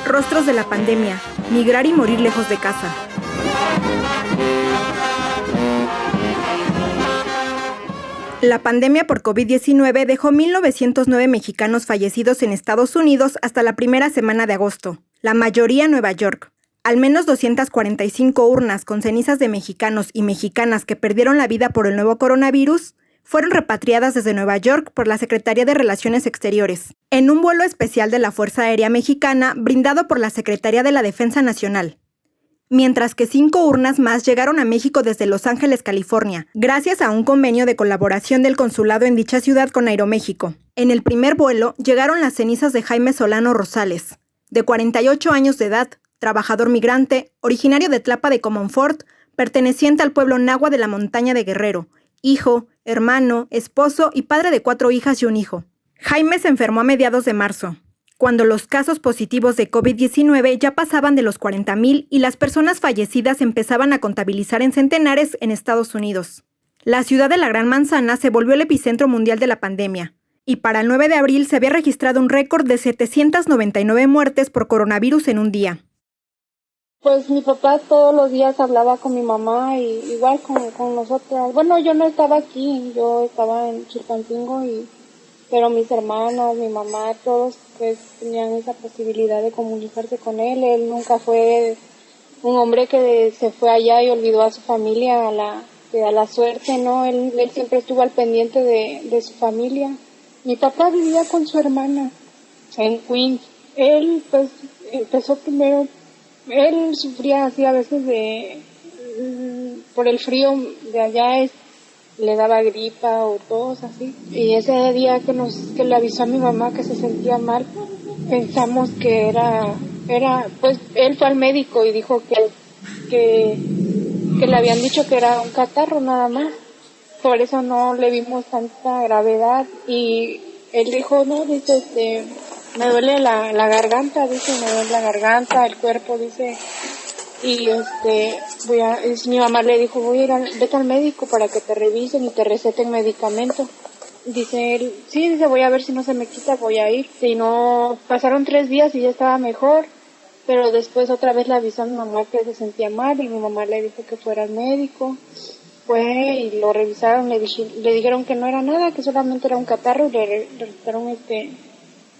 Rostros de la pandemia, migrar y morir lejos de casa. La pandemia por COVID-19 dejó 1,909 mexicanos fallecidos en Estados Unidos hasta la primera semana de agosto, la mayoría en Nueva York. Al menos 245 urnas con cenizas de mexicanos y mexicanas que perdieron la vida por el nuevo coronavirus fueron repatriadas desde Nueva York por la Secretaría de Relaciones Exteriores, en un vuelo especial de la Fuerza Aérea Mexicana brindado por la Secretaría de la Defensa Nacional. Mientras que 5 urnas más llegaron a México desde Los Ángeles, California, gracias a un convenio de colaboración del consulado en dicha ciudad con Aeroméxico. En el primer vuelo llegaron las cenizas de Jaime Solano Rosales, de 48 años de edad, trabajador migrante, originario de Tlapa de Comonfort, perteneciente al pueblo nahua de la montaña de Guerrero, hijo, hermano, esposo y padre de 4 hijas y un hijo. Jaime se enfermó a mediados de marzo, cuando los casos positivos de COVID-19 ya pasaban de los 40,000 y las personas fallecidas empezaban a contabilizar en centenares en Estados Unidos. La ciudad de la Gran Manzana se volvió el epicentro mundial de la pandemia, y para el 9 de abril se había registrado un récord de 799 muertes por coronavirus en un día. Pues mi papá todos los días hablaba con mi mamá y igual con nosotras. Bueno, yo no estaba aquí, yo estaba en Chilpancingo, pero mis hermanos, mi mamá, todos pues tenían esa posibilidad de comunicarse con él. Él nunca fue un hombre que se fue allá y olvidó a su familia a la suerte, ¿no? Él siempre estuvo al pendiente de su familia. Mi papá vivía con su hermana en Queens. Él pues empezó primero. Él sufría así a veces por el frío de allá, le daba gripa o tos así. Y ese día que le avisó a mi mamá que se sentía mal, pensamos que era pues él fue al médico y dijo que le habían dicho que era un catarro nada más. Por eso no le vimos tanta gravedad y él dijo, no, dice, me duele la garganta, dice, me duele la garganta, el cuerpo, dice, y mi mamá le dijo, vete al médico para que te revisen y te receten medicamento. Dice él, sí, dice, voy a ver si no se me quita, voy a ir. Si no, pasaron 3 días y ya estaba mejor, pero después otra vez le avisó a mi mamá que se sentía mal y mi mamá le dijo que fuera al médico. Fue y lo revisaron, le dijeron que no era nada, que solamente era un catarro y le recetaron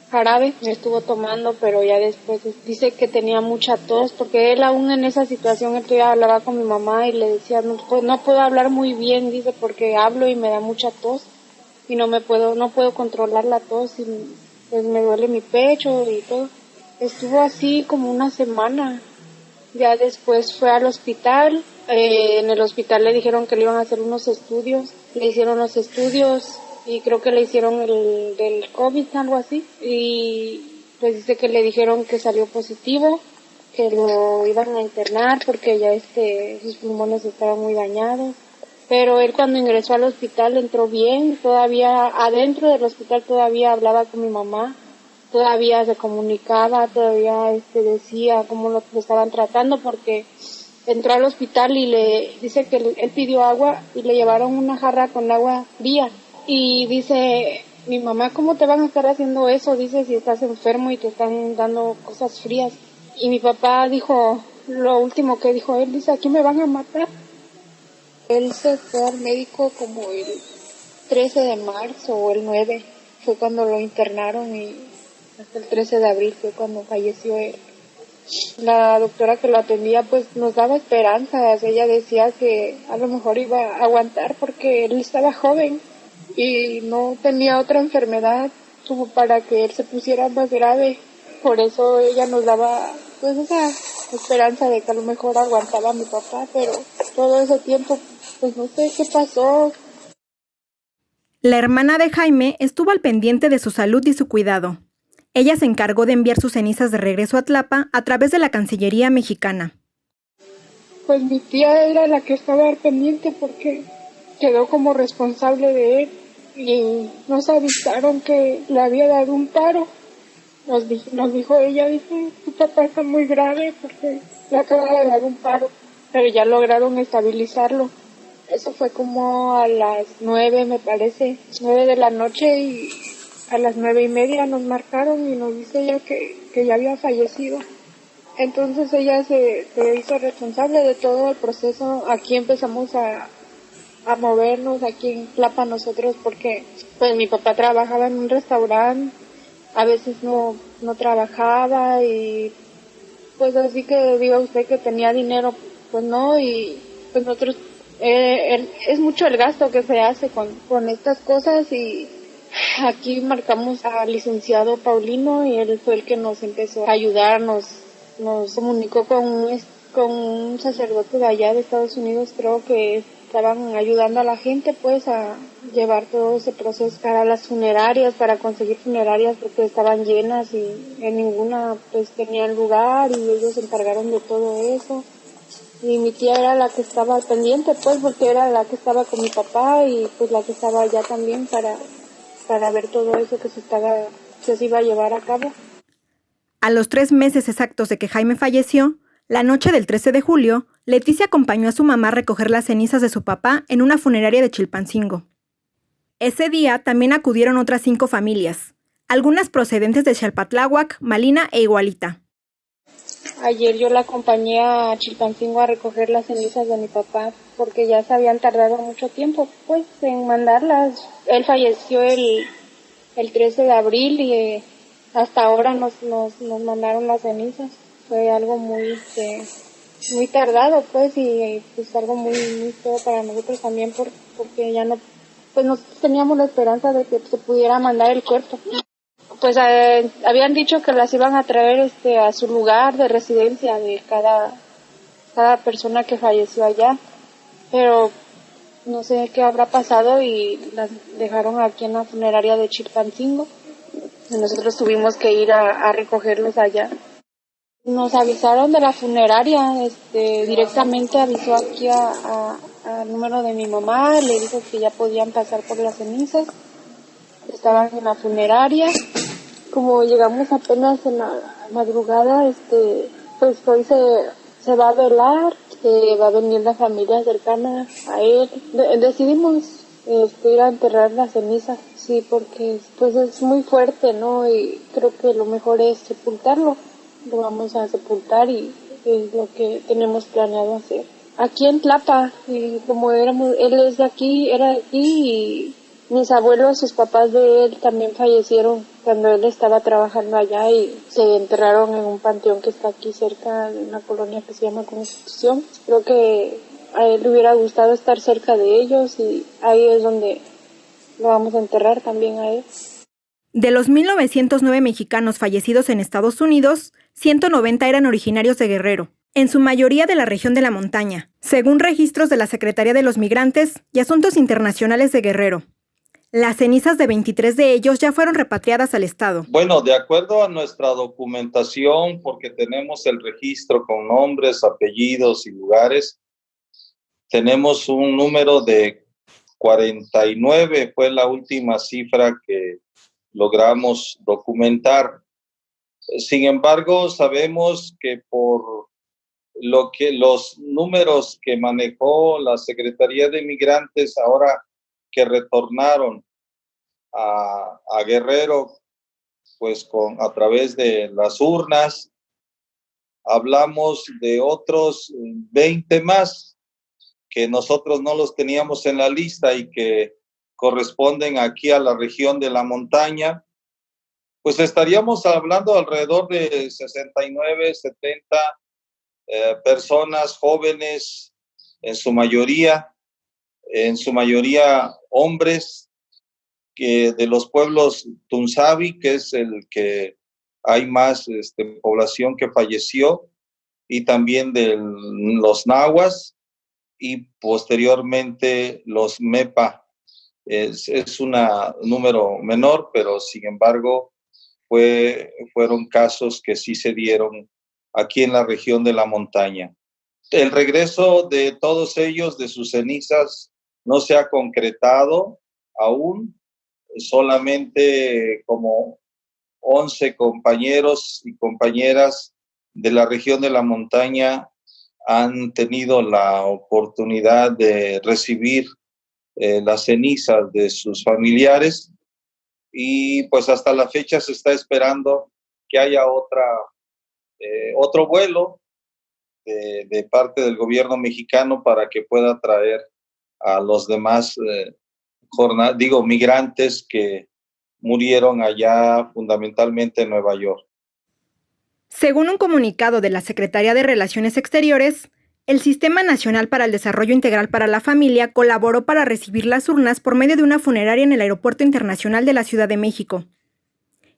jarabe, estuvo tomando, pero ya después dice que tenía mucha tos, porque él aún en esa situación, él todavía hablaba con mi mamá y le decía, no puedo hablar muy bien, dice, porque hablo y me da mucha tos y no puedo controlar la tos y pues me duele mi pecho y todo. Estuvo así como una semana, ya después fue al hospital, en el hospital le dijeron que le iban a hacer unos estudios, le hicieron los estudios y creo que le hicieron el del COVID, algo así, y pues dice que le dijeron que salió positivo, que lo iban a internar porque ya sus pulmones estaban muy dañados, pero él cuando ingresó al hospital entró bien, todavía adentro del hospital todavía hablaba con mi mamá, todavía se comunicaba, todavía decía cómo lo estaban tratando, porque entró al hospital y le dice que él pidió agua y le llevaron una jarra con agua fría. Y dice, mi mamá, ¿cómo te van a estar haciendo eso? Dice, si estás enfermo y te están dando cosas frías. Y mi papá dijo, lo último que dijo él, dice, aquí me van a matar. Él se fue al médico como el 13 de marzo o el 9, fue cuando lo internaron y hasta el 13 de abril fue cuando falleció él. La doctora que lo atendía pues nos daba esperanzas, ella decía que a lo mejor iba a aguantar porque él estaba joven y no tenía otra enfermedad como para que él se pusiera más grave. Por eso ella nos daba pues esa esperanza de que a lo mejor aguantaba a mi papá, pero todo ese tiempo pues no sé qué pasó. La hermana de Jaime estuvo al pendiente de su salud y su cuidado. Ella se encargó de enviar sus cenizas de regreso a Tlapa a través de la Cancillería mexicana. Pues mi tía era la que estaba al pendiente porque quedó como responsable de él y nos avisaron que le había dado un paro. Nos dijo ella, dice, tu papá está muy grave porque le acaba de dar un paro, pero ya lograron estabilizarlo. Eso fue como a las 9, me parece, 9 de la noche y a las 9:30 nos marcaron y nos dice ella que ya había fallecido. Entonces ella se hizo responsable de todo el proceso. Aquí empezamos a movernos aquí en Tlapa nosotros porque pues mi papá trabajaba en un restaurante, a veces no trabajaba y pues así que diga usted que tenía dinero, pues no, y pues nosotros, es mucho el gasto que se hace con estas cosas y aquí marcamos al licenciado Paulino y él fue el que nos empezó a ayudar, nos comunicó con un sacerdote de allá de Estados Unidos, creo que estaban ayudando a la gente pues a llevar todo ese proceso para las funerarias, para conseguir funerarias porque estaban llenas y en ninguna pues tenían lugar y ellos se encargaron de todo eso. Y mi tía era la que estaba al pendiente pues porque era la que estaba con mi papá y pues la que estaba allá también para ver todo eso que se iba a llevar a cabo. A los 3 meses exactos de que Jaime falleció, la noche del 13 de julio, Leticia acompañó a su mamá a recoger las cenizas de su papá en una funeraria de Chilpancingo. Ese día también acudieron otras 5 familias, algunas procedentes de Xalpatláhuac, Malina e Igualita. Ayer yo la acompañé a Chilpancingo a recoger las cenizas de mi papá porque ya se habían tardado mucho tiempo pues en mandarlas. Él falleció el 13 de abril y hasta ahora nos mandaron las cenizas. Fue algo muy tardado pues y pues algo muy feo para nosotros también porque ya no pues no teníamos la esperanza de que se pudiera mandar el cuerpo. Pues habían dicho que las iban a traer a su lugar de residencia de cada persona que falleció allá, pero no sé qué habrá pasado y las dejaron aquí en la funeraria de Chilpancingo y nosotros tuvimos que ir a recogerlos allá. Nos avisaron de la funeraria, directamente avisó aquí al número de mi mamá, le dijo que ya podían pasar por las cenizas, estaban en la funeraria. Como llegamos apenas en la madrugada, pues hoy se va a velar, va a venir la familia cercana a él. Decidimos ir a enterrar las cenizas, sí, porque pues es muy fuerte, ¿no? Y creo que lo mejor es sepultarlo. Lo vamos a sepultar y es lo que tenemos planeado hacer. Aquí en Tlapa, y como él es de aquí, era de aquí y mis abuelos, sus papás de él también fallecieron cuando él estaba trabajando allá y se enterraron en un panteón que está aquí cerca de una colonia que se llama Constitución. Creo que a él le hubiera gustado estar cerca de ellos y ahí es donde lo vamos a enterrar también a él. De los 1,909 mexicanos fallecidos en Estados Unidos, 190 eran originarios de Guerrero, en su mayoría de la región de la montaña, según registros de la Secretaría de los Migrantes y Asuntos Internacionales de Guerrero. Las cenizas de 23 de ellos ya fueron repatriadas al estado. Bueno, de acuerdo a nuestra documentación, porque tenemos el registro con nombres, apellidos y lugares, tenemos un número de 49, fue la última cifra que logramos documentar. Sin embargo, sabemos que por lo que los números que manejó la Secretaría de Migrantes ahora que retornaron a Guerrero, pues a través de las urnas, hablamos de otros 20 más que nosotros no los teníamos en la lista y que corresponden aquí a la región de la montaña, pues estaríamos hablando alrededor de 69, 70 personas jóvenes, en su mayoría hombres, que de los pueblos Tunzavi, que es el que hay más población que falleció, y también de los nahuas, y posteriormente los Mepa. Es un número menor, pero sin embargo fueron casos que sí se dieron aquí en la región de la montaña. El regreso de todos ellos, de sus cenizas, no se ha concretado aún. Solamente como 11 compañeros y compañeras de la región de la montaña han tenido la oportunidad de recibir las cenizas de sus familiares y pues hasta la fecha se está esperando que haya otro vuelo de parte del gobierno mexicano para que pueda traer a los demás migrantes que murieron allá fundamentalmente en Nueva York. Según un comunicado de la Secretaría de Relaciones Exteriores, el Sistema Nacional para el Desarrollo Integral para la Familia colaboró para recibir las urnas por medio de una funeraria en el Aeropuerto Internacional de la Ciudad de México.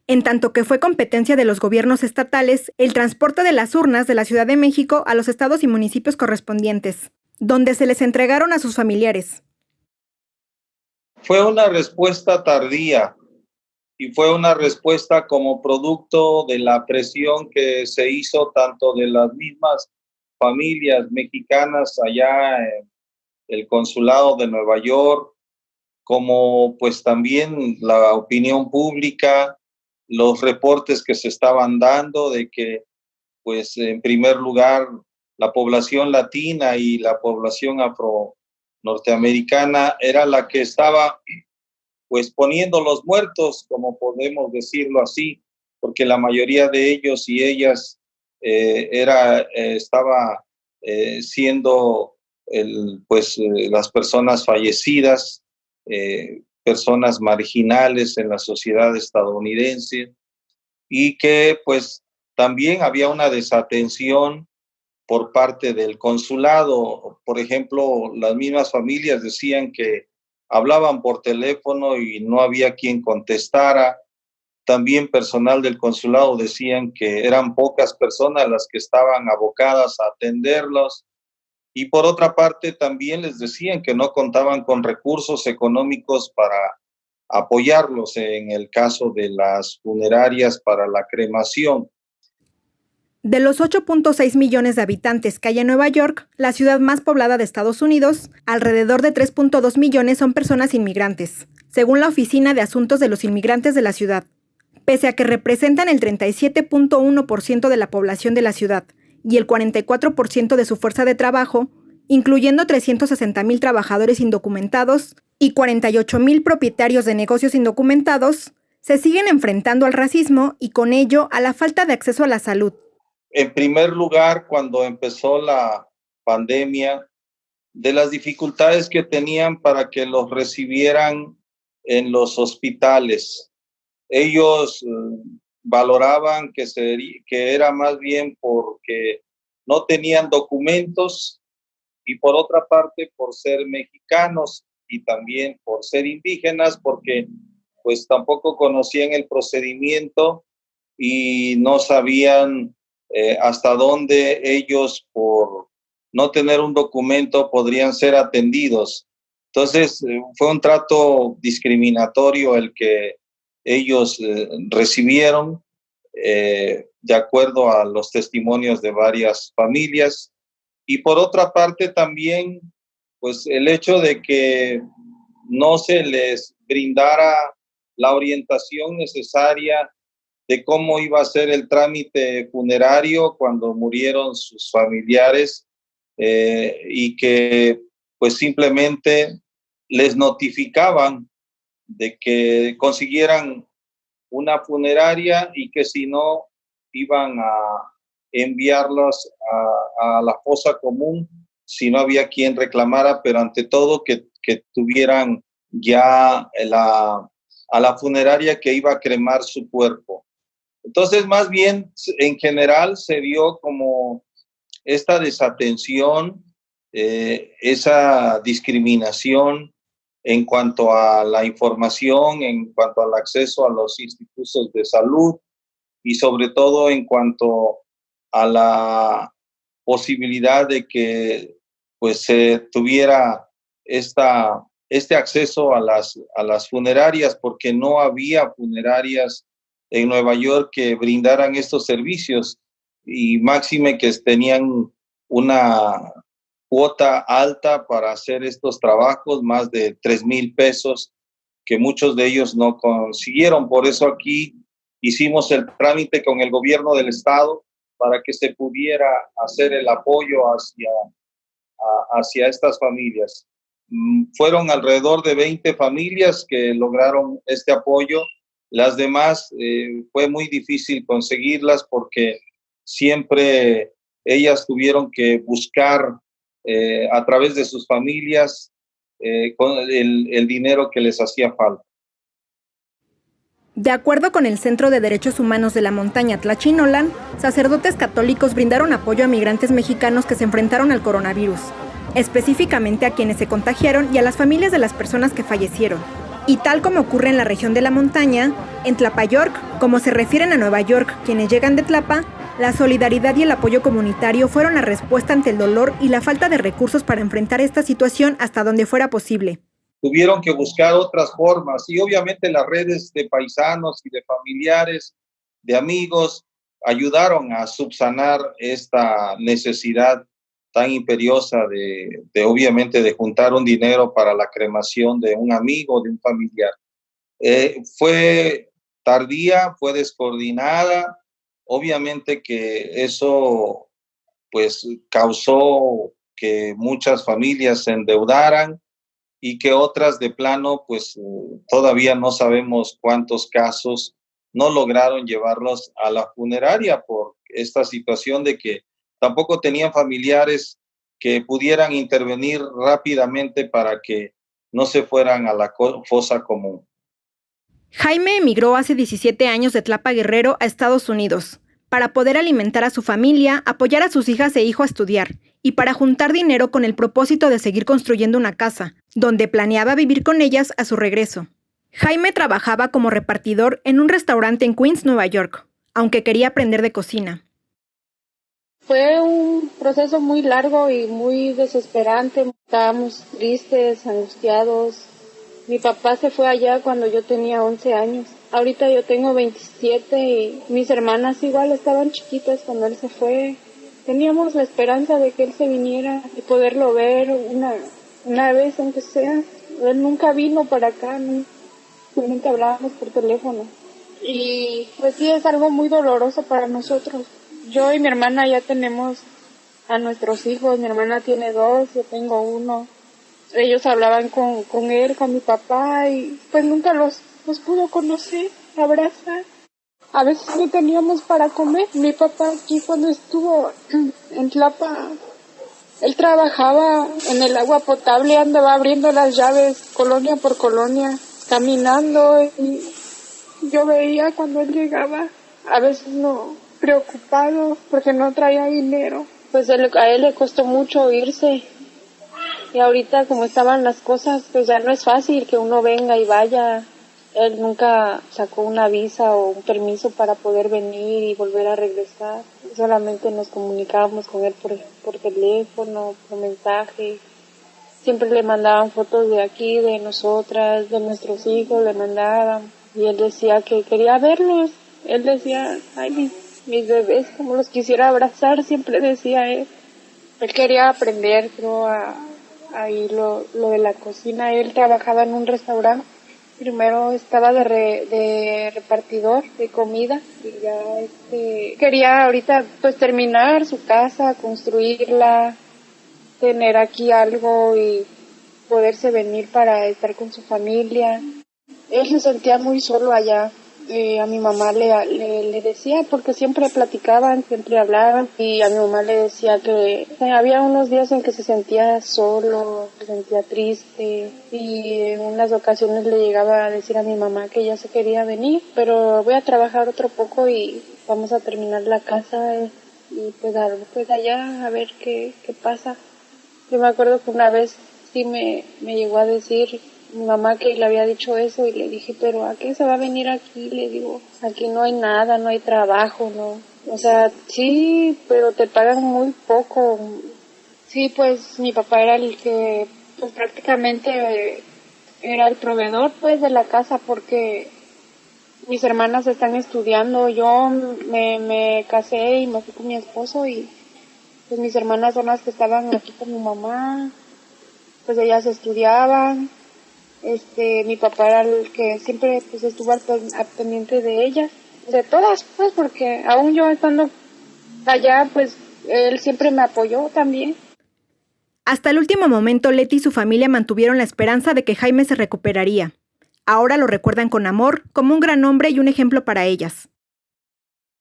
En tanto que fue competencia de los gobiernos estatales el transporte de las urnas de la Ciudad de México a los estados y municipios correspondientes, donde se les entregaron a sus familiares. Fue una respuesta tardía y fue una respuesta como producto de la presión que se hizo tanto de las mismas familias mexicanas allá en el consulado de Nueva York, como pues también la opinión pública, los reportes que se estaban dando de que pues en primer lugar la población latina y la población afro-norteamericana era la que estaba pues poniendo los muertos, como podemos decirlo así, porque la mayoría de ellos y ellas estaba siendo las personas fallecidas, personas marginales en la sociedad estadounidense, y que pues también había una desatención por parte del consulado. Por ejemplo, las mismas familias decían que hablaban por teléfono y no había quien contestara. También personal del consulado decían que eran pocas personas las que estaban abocadas a atenderlos. Y por otra parte, también les decían que no contaban con recursos económicos para apoyarlos en el caso de las funerarias para la cremación. De los 8.6 millones de habitantes que hay en Nueva York, la ciudad más poblada de Estados Unidos, alrededor de 3.2 millones son personas inmigrantes, según la Oficina de Asuntos de los Inmigrantes de la ciudad. Pese a que representan el 37.1% de la población de la ciudad y el 44% de su fuerza de trabajo, incluyendo 360,000 trabajadores indocumentados y 48,000 propietarios de negocios indocumentados, se siguen enfrentando al racismo y con ello a la falta de acceso a la salud. En primer lugar, cuando empezó la pandemia, de las dificultades que tenían para que los recibieran en los hospitales. Ellos valoraban que era más bien porque no tenían documentos y por otra parte por ser mexicanos y también por ser indígenas, porque pues tampoco conocían el procedimiento y no sabían hasta dónde ellos, por no tener un documento, podrían ser atendidos. Entonces, fue un trato discriminatorio el que ellos recibieron, de acuerdo a los testimonios de varias familias. Y por otra parte también, pues el hecho de que no se les brindara la orientación necesaria de cómo iba a ser el trámite funerario cuando murieron sus familiares, y que pues simplemente les notificaban de que consiguieran una funeraria y que si no iban a enviarlos a la fosa común si no había quien reclamara, pero ante todo que tuvieran ya a la funeraria que iba a cremar su cuerpo. Entonces, más bien, en general, se dio como esta desatención, esa discriminación en cuanto a la información, en cuanto al acceso a los institutos de salud y sobre todo en cuanto a la posibilidad de que pues se tuviera este acceso a las funerarias, porque no había funerarias en Nueva York que brindaran estos servicios, y máxime que tenían una cuota alta para hacer estos trabajos, más de 3,000 pesos, que muchos de ellos no consiguieron. Por eso aquí hicimos el trámite con el gobierno del estado para que se pudiera hacer el apoyo hacia estas familias. Fueron alrededor de 20 familias que lograron este apoyo. Las demás fue muy difícil conseguirlas porque siempre ellas tuvieron que buscar a través de sus familias con el dinero que les hacía falta. De acuerdo con el Centro de Derechos Humanos de la Montaña Tlachinolan, sacerdotes católicos brindaron apoyo a migrantes mexicanos que se enfrentaron al coronavirus, específicamente a quienes se contagiaron y a las familias de las personas que fallecieron. Y tal como ocurre en la región de la montaña, en Tlapayork, como se refieren a Nueva York quienes llegan de Tlapa, la solidaridad y el apoyo comunitario fueron la respuesta ante el dolor y la falta de recursos para enfrentar esta situación hasta donde fuera posible. Tuvieron que buscar otras formas y obviamente las redes de paisanos y de familiares, de amigos, ayudaron a subsanar esta necesidad tan imperiosa de obviamente de juntar un dinero para la cremación de un amigo, de un familiar. Fue tardía, fue descoordinada, obviamente que eso pues causó que muchas familias se endeudaran y que otras de plano pues todavía no sabemos cuántos casos no lograron llevarlos a la funeraria por esta situación de que tampoco tenían familiares que pudieran intervenir rápidamente para que no se fueran a la fosa común. Jaime emigró hace 17 años de Tlapa Guerrero a Estados Unidos, para poder alimentar a su familia, apoyar a sus hijas e hijo a estudiar, y para juntar dinero con el propósito de seguir construyendo una casa, donde planeaba vivir con ellas a su regreso. Jaime trabajaba como repartidor en un restaurante en Queens, Nueva York, aunque quería aprender de cocina. Fue un proceso muy largo y muy desesperante. Estábamos tristes, angustiados. Mi papá se fue allá cuando yo tenía 11 años. Ahorita yo tengo 27 y mis hermanas igual estaban chiquitas cuando él se fue. Teníamos la esperanza de que él se viniera y poderlo ver una vez, aunque sea. Él nunca vino para acá, nunca hablábamos por teléfono. Y pues sí, es algo muy doloroso para nosotros. Yo y mi hermana ya tenemos a nuestros hijos. Mi hermana tiene 2, yo tengo 1. Ellos hablaban con él, con mi papá, y pues nunca los pudo conocer, abrazar. A veces no teníamos para comer. Mi papá aquí cuando estuvo en Tlapa, él trabajaba en el agua potable, andaba abriendo las llaves colonia por colonia, caminando, y yo veía cuando él llegaba, a veces no preocupado porque no traía dinero. Pues a él le costó mucho irse. Y ahorita como estaban las cosas, pues ya no es fácil que uno venga y vaya. Él nunca sacó una visa o un permiso para poder venir y volver a regresar. Solamente nos comunicábamos con él por teléfono, por mensaje. Siempre le mandaban fotos de aquí, de nosotras, de nuestros hijos, le mandaban. Y él decía que quería verlos. Él decía, ay, mis bebés, como los quisiera abrazar, siempre decía él. Él quería aprender, creo, ahí lo de la cocina. Él trabajaba en un restaurante. Primero estaba de repartidor de comida y ya quería ahorita pues terminar su casa, construirla, tener aquí algo y poderse venir para estar con su familia. Él se sentía muy solo allá. A mi mamá le decía, porque siempre platicaban, siempre hablaban, y a mi mamá le decía que había unos días en que se sentía solo, se sentía triste, y en unas ocasiones le llegaba a decir a mi mamá que ella se quería venir, pero voy a trabajar otro poco y vamos a terminar la casa y pues allá a ver qué pasa. Yo me acuerdo que una vez sí me llegó a decir mi mamá que le había dicho eso y le dije, pero ¿a qué se va a venir aquí? Le digo, aquí no hay nada, no hay trabajo, no. O sea, sí, pero te pagan muy poco. Sí, pues mi papá era el que pues prácticamente era el proveedor pues de la casa porque mis hermanas están estudiando. Yo me casé y me fui con mi esposo y pues mis hermanas son las que estaban aquí con mi mamá. Pues ellas estudiaban. Mi papá era el que siempre pues estuvo al pendiente de ellas, de todas pues, porque aún yo estando allá pues él siempre me apoyó también. Hasta el último momento, Leti y su familia mantuvieron la esperanza de que Jaime se recuperaría. Ahora lo recuerdan con amor, como un gran hombre y un ejemplo para ellas.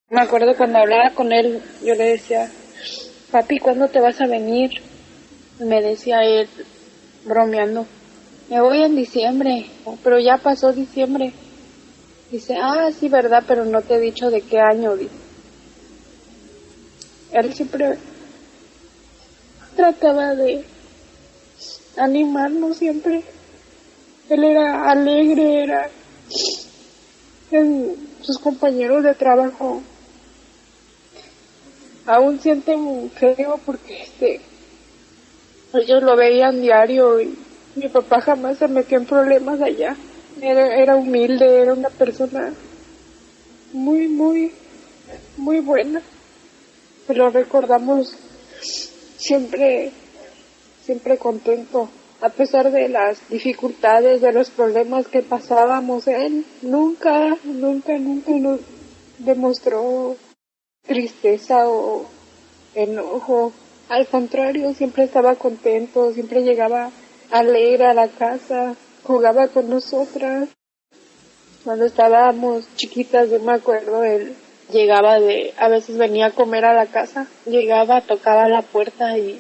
Me acuerdo cuando hablaba con él, yo le decía, papi, ¿cuándo te vas a venir? Y me decía él, bromeando, me voy en diciembre, pero ya pasó diciembre. Dice, sí, verdad, pero no te he dicho de qué año. Dice. Él siempre trataba de animarnos siempre. Él era alegre, en sus compañeros de trabajo aún sienten feo porque ellos lo veían diario y mi papá jamás se metió en problemas allá. Era humilde, era una persona muy, muy, muy buena. Lo recordamos siempre, siempre contento. A pesar de las dificultades, de los problemas que pasábamos, él nunca nos demostró tristeza o enojo. Al contrario, siempre estaba contento, siempre llegaba alegre a la casa, jugaba con nosotras. Cuando estábamos chiquitas, yo me acuerdo, él llegaba a veces venía a comer a la casa, llegaba, tocaba la puerta y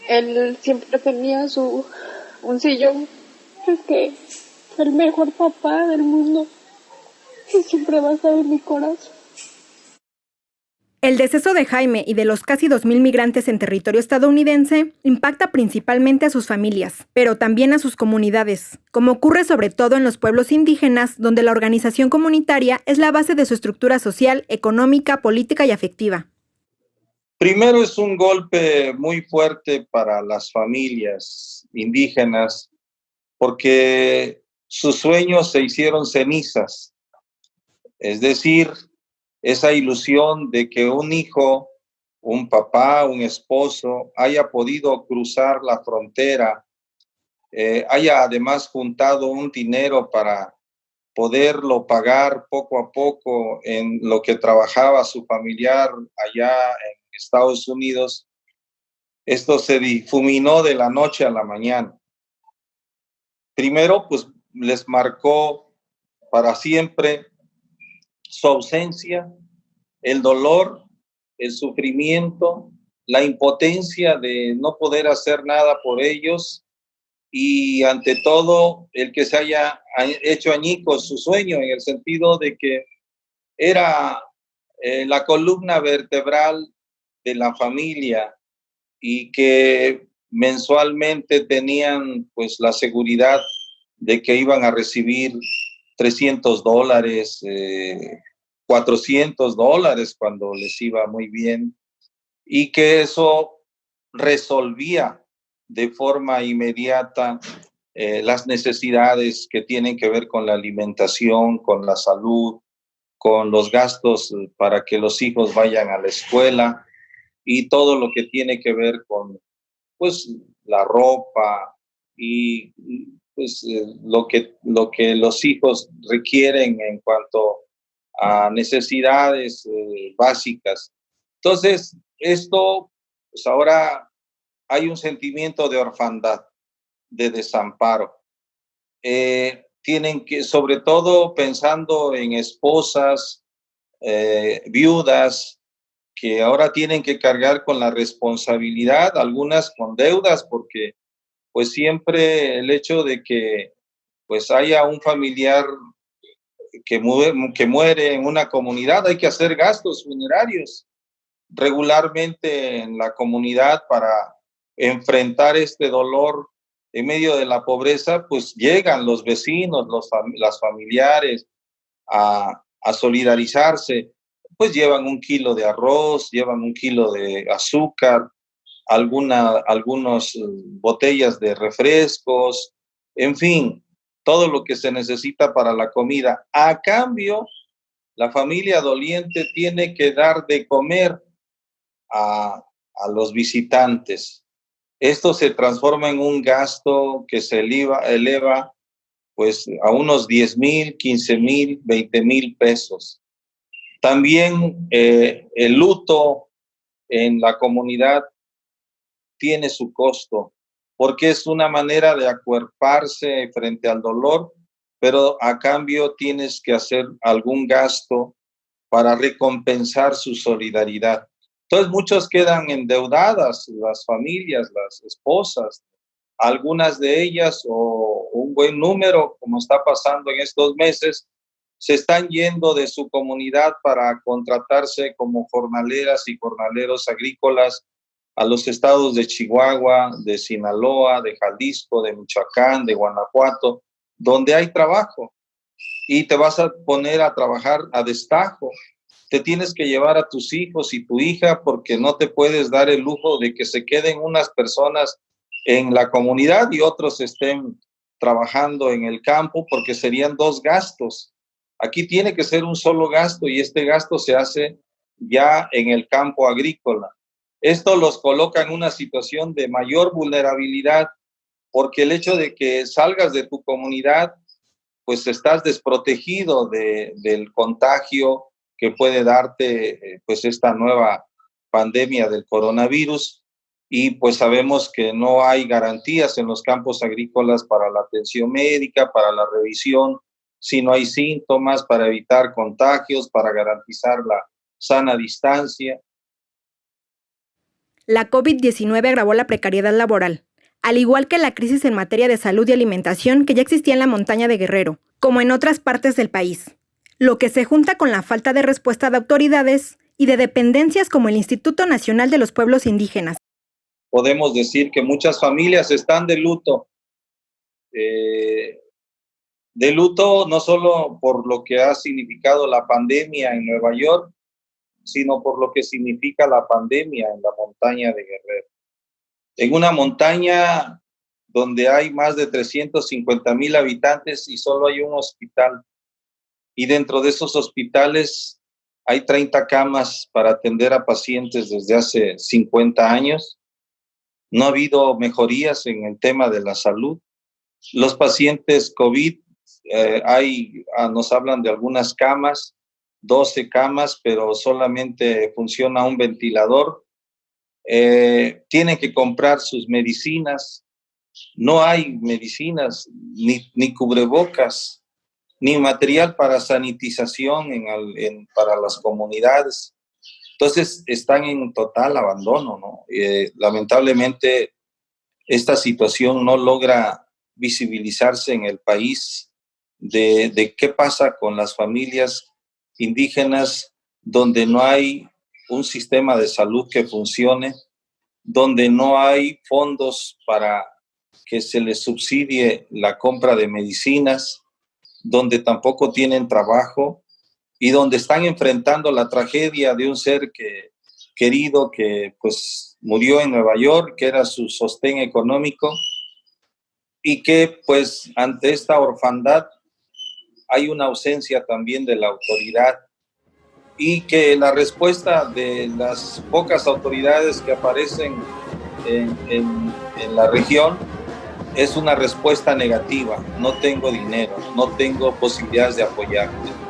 él siempre tenía un sillón. Es que el mejor papá del mundo y siempre va a estar en mi corazón. El deceso de Jaime y de los casi 2,000 migrantes en territorio estadounidense impacta principalmente a sus familias, pero también a sus comunidades, como ocurre sobre todo en los pueblos indígenas, donde la organización comunitaria es la base de su estructura social, económica, política y afectiva. Primero es un golpe muy fuerte para las familias indígenas porque sus sueños se hicieron cenizas. Es decir, esa ilusión de que un hijo, un papá, un esposo haya podido cruzar la frontera, haya además juntado un dinero para poderlo pagar poco a poco en lo que trabajaba su familiar allá en Estados Unidos, esto se difuminó de la noche a la mañana. Primero, pues les marcó para siempre su ausencia, el dolor, el sufrimiento, la impotencia de no poder hacer nada por ellos y ante todo el que se haya hecho añicos su sueño en el sentido de que era la columna vertebral de la familia y que mensualmente tenían pues la seguridad de que iban a recibir $300, $400 cuando les iba muy bien y que eso resolvía de forma inmediata las necesidades que tienen que ver con la alimentación, con la salud, con los gastos para que los hijos vayan a la escuela y todo lo que tiene que ver con pues la ropa y pues lo que los hijos requieren en cuanto a necesidades básicas. Entonces, esto, pues ahora hay un sentimiento de orfandad, de desamparo. Tienen que, sobre todo pensando en esposas, viudas, que ahora tienen que cargar con la responsabilidad, algunas con deudas, porque pues siempre el hecho de que pues haya un familiar que muere en una comunidad, hay que hacer gastos funerarios regularmente en la comunidad para enfrentar este dolor en medio de la pobreza, pues llegan los vecinos, las familiares a solidarizarse, pues llevan 1 kilo de arroz, llevan 1 kilo de azúcar, algunas botellas de refrescos, en fin, todo lo que se necesita para la comida. A cambio, la familia doliente tiene que dar de comer a los visitantes. Esto se transforma en un gasto que se eleva pues a unos 10,000, 15,000, 20,000 pesos. También el luto en la comunidad tiene su costo, porque es una manera de acuerparse frente al dolor, pero a cambio tienes que hacer algún gasto para recompensar su solidaridad. Entonces muchos quedan endeudadas, las familias, las esposas, algunas de ellas o un buen número, como está pasando en estos meses, se están yendo de su comunidad para contratarse como jornaleras y jornaleros agrícolas a los estados de Chihuahua, de Sinaloa, de Jalisco, de Michoacán, de Guanajuato, donde hay trabajo. Y te vas a poner a trabajar a destajo. Te tienes que llevar a tus hijos y tu hija porque no te puedes dar el lujo de que se queden unas personas en la comunidad y otros estén trabajando en el campo, porque serían dos gastos. Aquí tiene que ser un solo gasto y este gasto se hace ya en el campo agrícola. Esto los coloca en una situación de mayor vulnerabilidad porque el hecho de que salgas de tu comunidad, pues estás desprotegido del contagio que puede darte pues esta nueva pandemia del coronavirus. Y pues sabemos que no hay garantías en los campos agrícolas para la atención médica, para la revisión, si no hay síntomas, para evitar contagios, para garantizar la sana distancia. La COVID-19 agravó la precariedad laboral, al igual que la crisis en materia de salud y alimentación que ya existía en la montaña de Guerrero, como en otras partes del país, lo que se junta con la falta de respuesta de autoridades y de dependencias como el Instituto Nacional de los Pueblos Indígenas. Podemos decir que muchas familias están de luto. De luto no solo por lo que ha significado la pandemia en Nueva York, sino por lo que significa la pandemia en la montaña de Guerrero. En una montaña donde hay más de 350,000 habitantes y solo hay un hospital. Y dentro de esos hospitales hay 30 camas para atender a pacientes desde hace 50 años. No ha habido mejorías en el tema de la salud. Los pacientes COVID, nos hablan de algunas camas, 12 camas, pero solamente funciona un ventilador. Tienen que comprar sus medicinas. No hay medicinas, ni cubrebocas, ni material para sanitización para las comunidades. Entonces están en total abandono, ¿no? Lamentablemente esta situación no logra visibilizarse en el país de qué pasa con las familias indígenas donde no hay un sistema de salud que funcione, donde no hay fondos para que se les subsidie la compra de medicinas, donde tampoco tienen trabajo y donde están enfrentando la tragedia de un ser querido que pues murió en Nueva York, que era su sostén económico, y que pues ante esta orfandad hay una ausencia también de la autoridad, y que la respuesta de las pocas autoridades que aparecen en la región es una respuesta negativa: no tengo dinero, no tengo posibilidades de apoyarte.